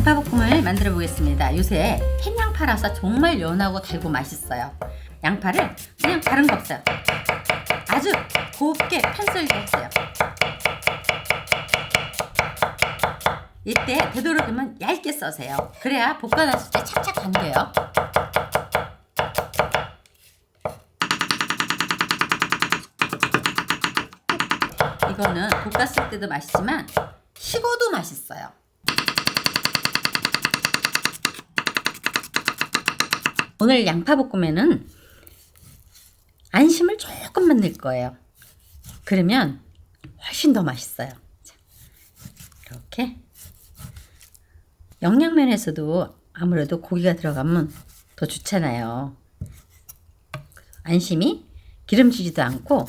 양파볶음을 만들어 보겠습니다. 요새 햇양파라서 정말 연하고 달고 맛있어요. 양파를 그냥 다른 거 없어요. 아주 곱게 편썰게 했어요. 이때 되도록이면 얇게 써세요. 그래야 볶아놨을 때 착착 감겨요. 이거는 볶았을 때도 맛있지만 식어도 맛있어요. 오늘 양파볶음에는 안심을 조금만 넣을 거예요. 그러면 훨씬 더 맛있어요. 자, 이렇게 영양면에서도 아무래도 고기가 들어가면 더 좋잖아요. 안심이 기름지지도 않고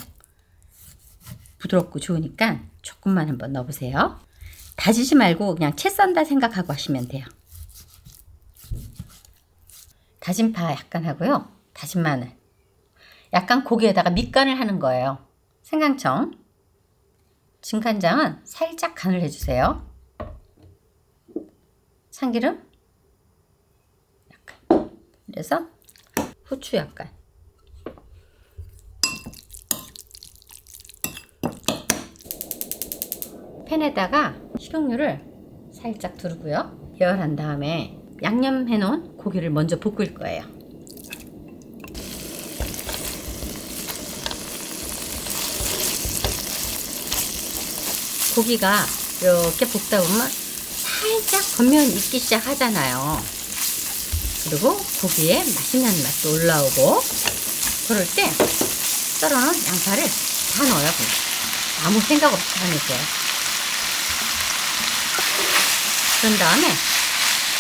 부드럽고 좋으니까 조금만 한번 넣어보세요. 다지지 말고 그냥 채 썬다 생각하고 하시면 돼요. 다진 파 약간 하고요. 다진 마늘. 약간 고기에다가 밑간을 하는 거예요. 생강청. 진간장은 살짝 간을 해주세요. 참기름. 약간. 그래서 후추 약간. 팬에다가 식용유를 살짝 두르고요. 열한 다음에 양념해 놓은 고기를 먼저 볶을 거예요. 고기가 이렇게 볶다 보면 살짝 겉면 익기 시작하잖아요. 그리고 고기에 맛있는 맛도 올라오고, 그럴 때 썰어놓은 양파를 다 넣어요. 그냥. 아무 생각 없이 다 넣으세요. 그런 다음에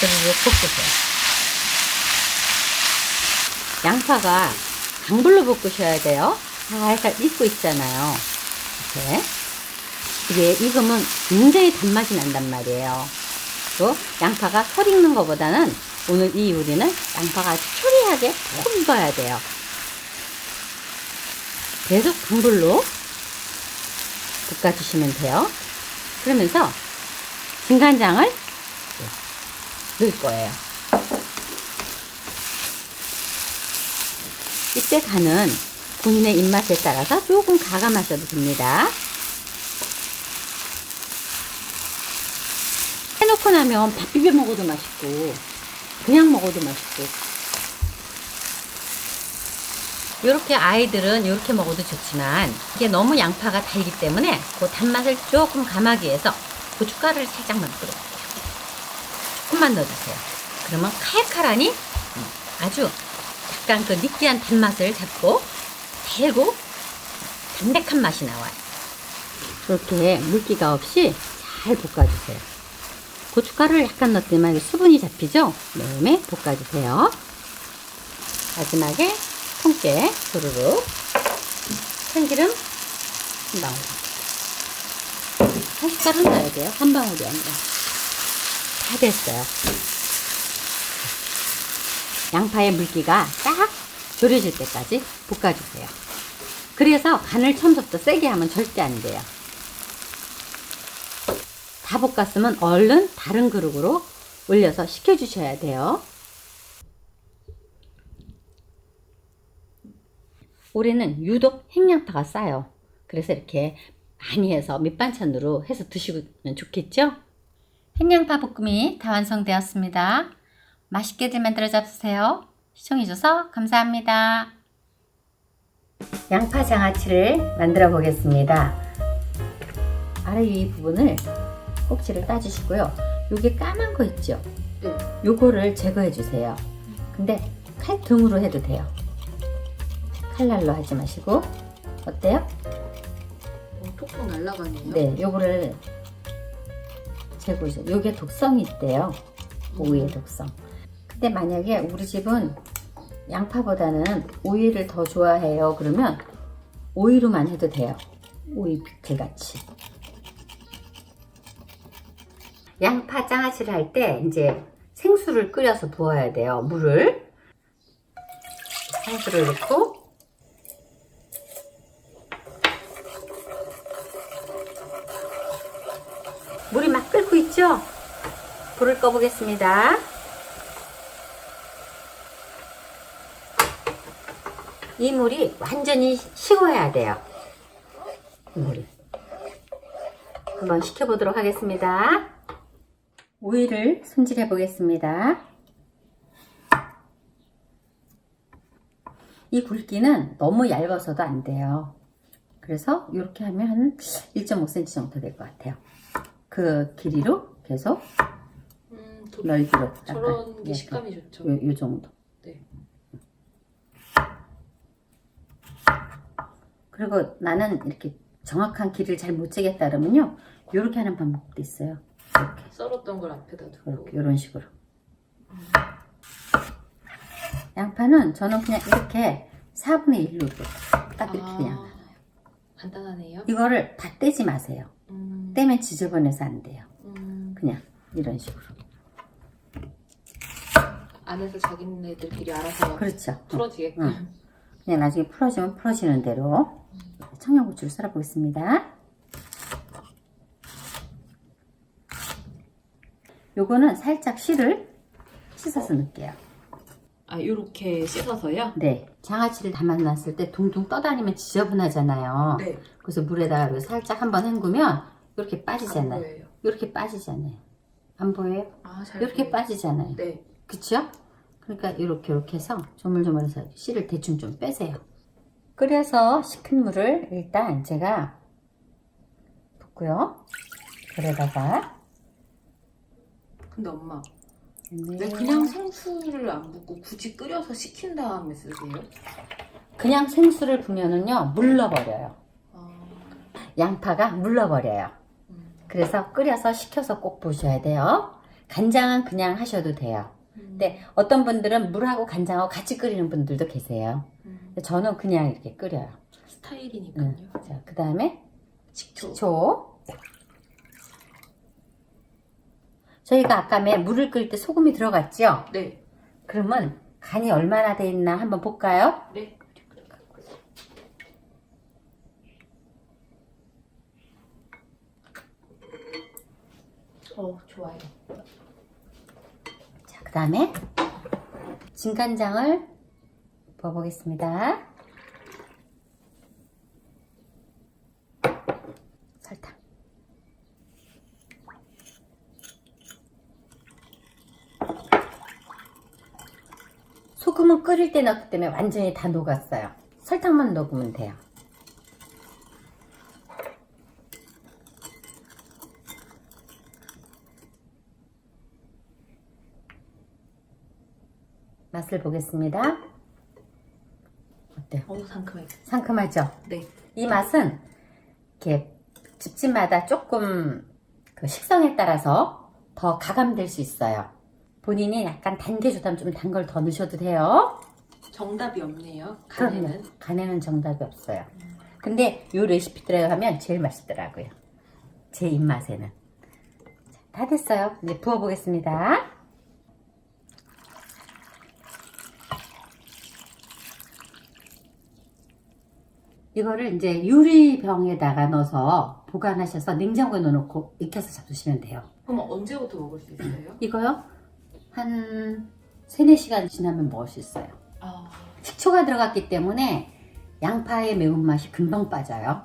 그리고 볶으세요. 양파가 강불로 볶으셔야 돼요. 살살 익고 있잖아요. 이렇게. 이게 익으면 굉장히 단맛이 난단 말이에요. 또 양파가 털 익는 것보다는 오늘 이 요리는 양파가 아주 초리하게 푹 익어야 돼요. 계속 강불로 볶아주시면 돼요. 그러면서 진간장을 넣을 거예요. 이때 간은 본인의 입맛에 따라서 조금 가감하셔도 됩니다. 해놓고 나면 밥 비벼 먹어도 맛있고 그냥 먹어도 맛있고, 이렇게 아이들은 이렇게 먹어도 좋지만 이게 너무 양파가 달기 때문에 그 단맛을 조금 감하기 위해서 고춧가루를 살짝만 뿌려볼게요. 조금만 넣어주세요. 그러면 칼칼하니 아주 약간 그 느끼한 단맛을 잡고 달고 담백한 맛이 나와요. 그렇게 물기가 없이 잘 볶아주세요. 고춧가루를 약간 넣었더니 수분이 잡히죠? 그다음에 볶아주세요. 마지막에 통깨 도루룩, 참기름 한 방울. 한 숟갈은 넣어야 돼요. 한 방울이 아니라. 다 됐어요. 양파의 물기가 딱 졸여질 때까지 볶아주세요. 그래서 간을 처음부터 세게 하면 절대 안 돼요. 다 볶았으면 얼른 다른 그릇으로 올려서 식혀주셔야 돼요. 올해는 유독 햇양파가 싸요. 그래서 이렇게 많이 해서 밑반찬으로 해서 드시면 좋겠죠? 햇양파 볶음이 다 완성되었습니다. 맛있게들 만들어 잡수세요. 시청해줘서 감사합니다. 양파 장아찌를 만들어 보겠습니다. 아래 위 부분을 꼭지를 따주시고요. 요게 까만 거 있죠? 네. 요거를 제거해 주세요. 근데 칼등으로 해도 돼요. 칼날로 하지 마시고. 어때요? 톡톡 날라가네요. 네, 요거를 제거해. 요게 독성이 있대요. 오이의 독성. 근데 만약에 우리 집은 양파보다는 오이를 더 좋아해요. 그러면 오이로만 해도 돼요. 오이 피클같이. 양파 장아찌를 할 때 이제 생수를 끓여서 부어야 돼요. 물을. 생수를 넣고 물이 막 끓고 있죠? 불을 꺼보겠습니다. 이 물이 완전히 식어야 돼요. 이 물이. 한번 식혀보도록 하겠습니다. 오이를 손질해 보겠습니다. 이 굵기는 너무 얇아서도 안 돼요. 그래서 이렇게 하면 한 1.5cm 정도 될 것 같아요. 그 길이로 계속 넓이로 저런 게 식감이 좋죠. 요 정도. 네. 그리고 나는 이렇게 정확한 길이를 잘 못 재겠다 그러면요, 이렇게 하는 방법도 있어요. 이렇게 썰었던 걸 앞에다 두고. 이렇게 이런 식으로. 양파는 저는 그냥 이렇게 4분의 1로 딱 이렇게 그냥. 간단하네요. 이거를 다 떼지 마세요. 떼면 지저분해서 안 돼요. 그냥 이런 식으로. 안에서 자기네들끼리 알아서 그렇죠. 풀어지게끔. 그냥 나중에 풀어지면 풀어지는 대로 청양고추를 썰어 보겠습니다. 요거는 살짝 씨를 씻어서 넣을게요. 아, 요렇게 씻어서요? 네. 장아찌를 담아놨을 때 둥둥 떠다니면 지저분하잖아요. 네. 그래서 물에다가 이렇게 살짝 한번 헹구면 이렇게 안 빠지잖아요. 보여요. 이렇게 빠지잖아요. 안 보여요? 아, 잘 이렇게 보여요. 빠지잖아요. 네. 그쵸? 그러니까 이렇게 해서 조물조물해서 씨를 대충 좀 빼세요. 끓여서 식힌 물을 일단 제가 붓고요. 그러다가 근데 엄마, 네. 왜 그냥 생수를 안 붓고 굳이 끓여서 식힌 다음에 쓰세요? 그냥 생수를 부면은요, 물러버려요. 아, 양파가 물러버려요. 그래서 끓여서 식혀서 꼭 부으셔야 돼요. 간장은 그냥 하셔도 돼요. 근데 어떤 분들은 물하고 간장하고 같이 끓이는 분들도 계세요. 근데 저는 그냥 이렇게 끓여요. 스타일이니까요. 자, 그 다음에 식초. 식초. 저희가 아까 물을 끓일 때 소금이 들어갔죠? 네. 그러면 간이 얼마나 돼 있나 한번 볼까요? 네. 좋아요. 자, 그 다음에 진간장을 부어보겠습니다. 설탕. 소금은 끓일 때 넣기 때문에 완전히 다 녹았어요. 설탕만 넣으면 돼요. 맛을 보겠습니다. 어때요? 상큼해요. 상큼하죠? 네. 이 맛은 이렇게 집집마다 조금 그 식성에 따라서 더 가감될 수 있어요. 본인이 약간 단 게 좋다면 좀 단 걸 더 넣으셔도 돼요. 정답이 없네요. 그럼요. 간에는. 간에는 정답이 없어요. 근데 이 레시피대로 하면 제일 맛있더라고요. 제 입맛에는. 자, 다 됐어요. 이제 부어보겠습니다. 이거를 이제 유리병에다가 넣어서 보관하셔서 냉장고에 넣어놓고 익혀서 잡수시면 돼요. 그럼 언제부터 먹을 수 있어요? 이거요? 한 3, 4시간 지나면 먹을 수 있어요. 아, 식초가 들어갔기 때문에 양파의 매운맛이 금방 빠져요.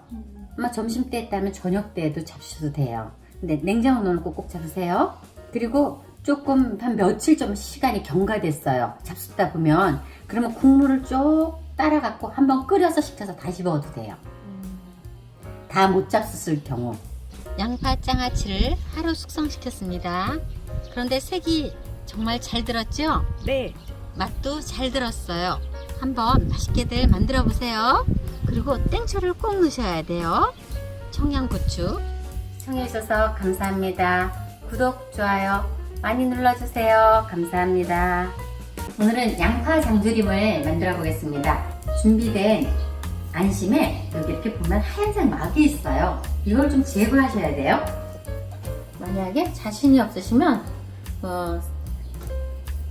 아마 점심때 했다면 저녁 때에도 잡수셔도 돼요. 근데 냉장고에 넣어놓고 꼭 잡으세요. 그리고 조금 한 며칠 좀 시간이 경과됐어요. 잡수다 보면 그러면 국물을 쭉 따라갖고 한번 끓여서 식혀서 다시 먹어도 돼요. 다 못 잡수실 경우. 양파 장아찌를 하루 숙성시켰습니다. 그런데 색이 정말 잘 들었죠? 네. 맛도 잘 들었어요. 한번 맛있게들 만들어 보세요. 그리고 땡초를 꼭 넣으셔야 돼요. 청양고추. 시청해주셔서 감사합니다. 구독, 좋아요 많이 눌러주세요. 감사합니다. 오늘은 양파 장조림을 만들어 보겠습니다. 준비된 안심에 여기 이렇게 보면 하얀색 막이 있어요. 이걸 좀 제거하셔야 돼요. 만약에 자신이 없으시면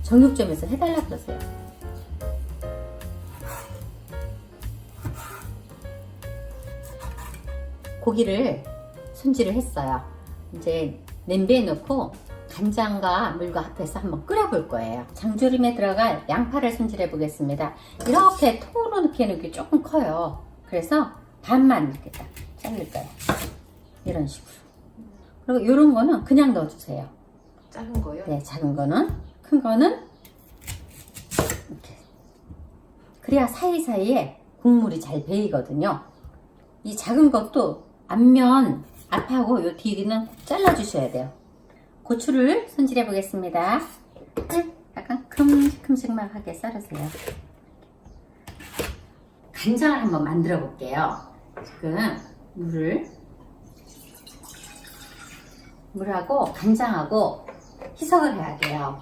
정육점에서 해달라 그러세요. 고기를 손질을 했어요. 이제 냄비에 넣고 간장과 물과 합해서 한번 끓여볼 거예요. 장조림에 들어갈 양파를 손질해 보겠습니다. 이렇게 통으로 넣기에는 이게 조금 커요. 그래서 반만 이렇게 딱 자를 거예요. 이런 식으로. 그리고 이런 거는 그냥 넣어주세요. 작은 거요? 네, 작은 거는. 큰 거는 이렇게. 그래야 사이사이에 국물이 잘 배이거든요. 이 작은 것도 앞면, 앞하고 요 뒤는 잘라주셔야 돼요. 고추를 손질해 보겠습니다. 약간 큼직큼직하게 썰으세요. 간장을 한번 만들어 볼게요. 지금 물하고 간장하고 희석을 해야 돼요.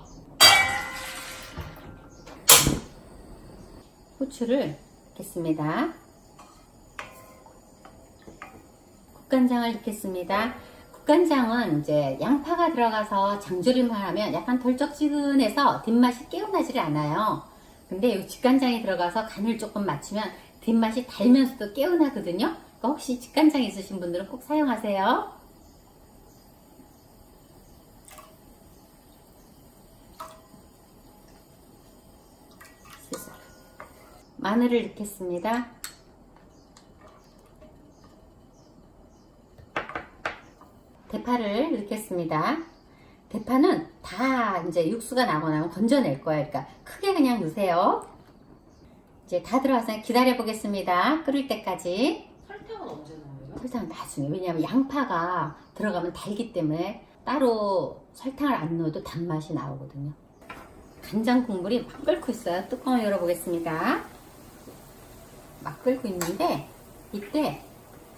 후추를 넣겠습니다. 국간장을 넣겠습니다. 국간장은 이제 양파가 들어가서 장조림을 하면 약간 덜쩍지근해서 뒷맛이 개운하지 않아요. 근데 이 직간장이 들어가서 간을 조금 맞추면 뒷맛이 달면서도 개운하거든요. 그러니까 혹시 직간장 있으신 분들은 꼭 사용하세요. 마늘을 넣겠습니다. 대파를 넣겠습니다. 대파는 다 이제 육수가 나고 나면 건져낼 거예요. 그러니까 크게 그냥 넣으세요. 이제 다 들어가서 기다려 보겠습니다. 끓을 때까지. 설탕은 언제 넣어요? 설탕은 나중에. 왜냐하면 양파가 들어가면 달기 때문에 따로 설탕을 안 넣어도 단맛이 나오거든요. 간장 국물이 막 끓고 있어요. 뚜껑을 열어보겠습니다. 막 끓고 있는데 이때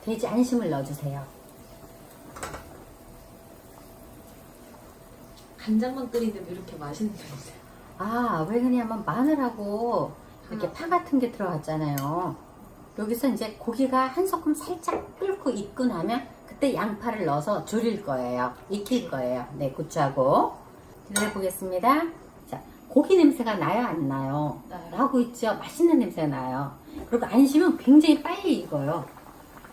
돼지 안심을 넣어주세요. 간장만 끓이는데 이렇게 맛있는 게 있어요. 아, 왜 그러냐면 마늘하고 이렇게 파 같은 게 들어갔잖아요. 여기서 이제 고기가 한 소끔 살짝 끓고 익고 나면 그때 양파를 넣어서 졸일 거예요. 익힐 거예요. 네, 고추하고. 기다려 보겠습니다. 자, 고기 냄새가 나요, 안 나요? 나요. 나고 있죠? 맛있는 냄새가 나요. 그리고 안심은 굉장히 빨리 익어요.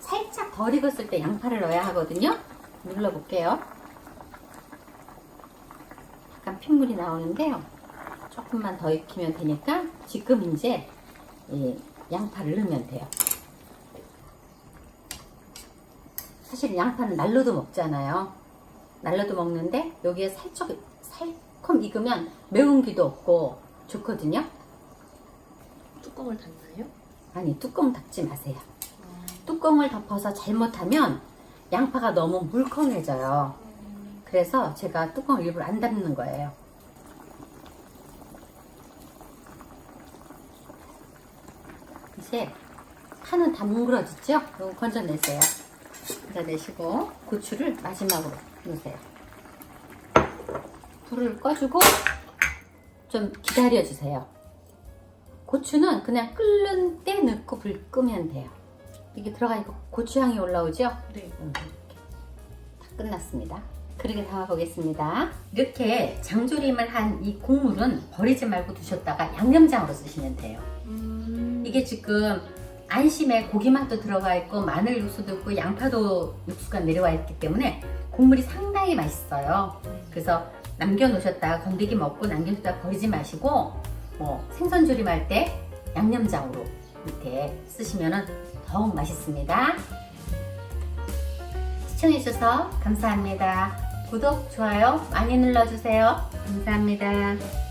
살짝 덜 익었을 때 양파를 넣어야 하거든요. 눌러볼게요. 약간 핏물이 나오는데요. 조금만 더 익히면 되니까 지금 이제 이 양파를 넣으면 돼요. 사실 양파는 날로도 먹잖아요. 날로도 먹는데 여기에 살짝 익으면 매운 기도 없고 좋거든요. 뚜껑을 닫나요? 아니, 뚜껑 닫지 마세요. 뚜껑을 덮어서 잘못하면 양파가 너무 물컹해져요. 그래서 제가 뚜껑을 일부러 안 닫는 거예요. 이제 파는 다 뭉그러졌죠? 이거 건져내세요. 건져내시고 고추를 마지막으로 넣으세요. 불을 꺼주고 좀 기다려주세요. 고추는 그냥 끓는 때 넣고 불 끄면 돼요. 이게 들어가니까 고추향이 올라오죠? 네. 이렇게 다 끝났습니다. 그렇게 담아보겠습니다. 이렇게 장조림을 한 이 국물은 버리지 말고 두셨다가 양념장으로 쓰시면 돼요. 이게 지금 안심에 고기 맛도 들어가 있고 마늘 육수도 있고 양파도 육수가 내려와 있기 때문에 국물이 상당히 맛있어요. 그래서 남겨놓으셨다가 건더기 먹고 남겨놓으셨다가 버리지 마시고 생선조림 할 때 양념장으로 이렇게 쓰시면 더욱 맛있습니다. 시청해주셔서 감사합니다. 구독, 좋아요 많이 눌러주세요. 감사합니다.